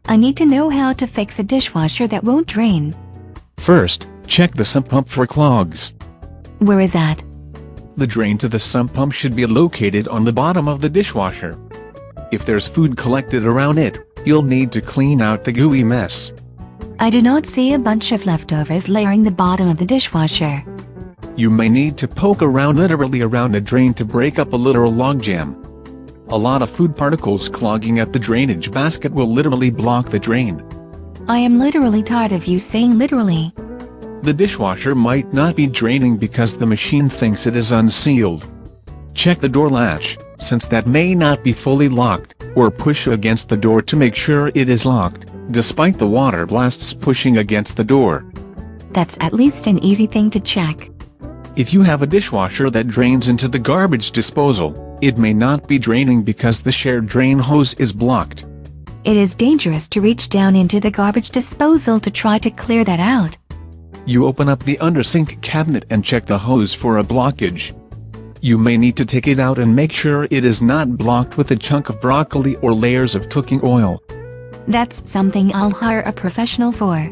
I need to know how to fix a dishwasher that won't drain. First, check the sump pump for clogs. Where is that? The drain to the sump pump should be located on the bottom of the dishwasher. If there's food collected around it, you'll need to clean out the gooey mess. I do not see a bunch of leftovers layering the bottom of the dishwasher. You may need to poke around literally around the drain to break up a literal logjam. A lot of food particles clogging at the drainage basket will literally block the drain. I am literally tired of you saying literally. The dishwasher might not be draining because the machine thinks it is unsealed. Check the door latch, since that may not be fully locked, or push against the door to make sure it is locked, despite the water blasts pushing against the door. That's at least an easy thing to check. If you have a dishwasher that drains into the garbage disposal, it may not be draining because the shared drain hose is blocked. It is dangerous to reach down into the garbage disposal to try to clear that out. You open up the undersink cabinet and check the hose for a blockage. You may need to take it out and make sure it is not blocked with a chunk of broccoli or layers of cooking oil. That's something I'll hire a professional for.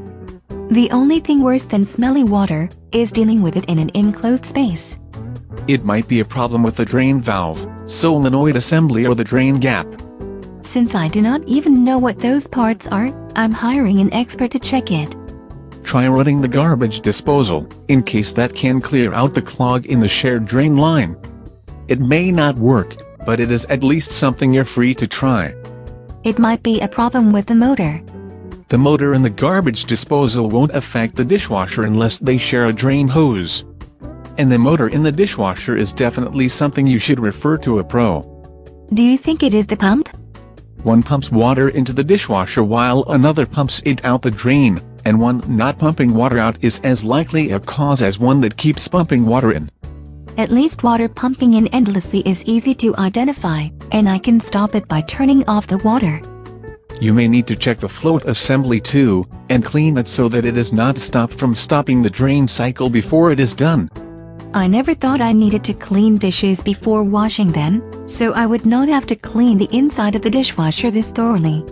The only thing worse than smelly water is dealing with it in an enclosed space. It might be a problem with the drain valve, solenoid assembly, or the drain gap. Since I do not even know what those parts are, I'm hiring an expert to check it. Try running the garbage disposal, in case that can clear out the clog in the shared drain line. It may not work, but it is at least something you're free to try. It might be a problem with the motor. The motor in the garbage disposal won't affect the dishwasher unless they share a drain hose. And the motor in the dishwasher is definitely something you should refer to a pro. Do you think it is the pump? One pumps water into the dishwasher while another pumps it out the drain, and one not pumping water out is as likely a cause as one that keeps pumping water in. At least water pumping in endlessly is easy to identify, and I can stop it by turning off the water. You may need to check the float assembly too, and clean it so that it is not stopped from stopping the drain cycle before it is done. I never thought I needed to clean dishes before washing them, so I would not have to clean the inside of the dishwasher this thoroughly.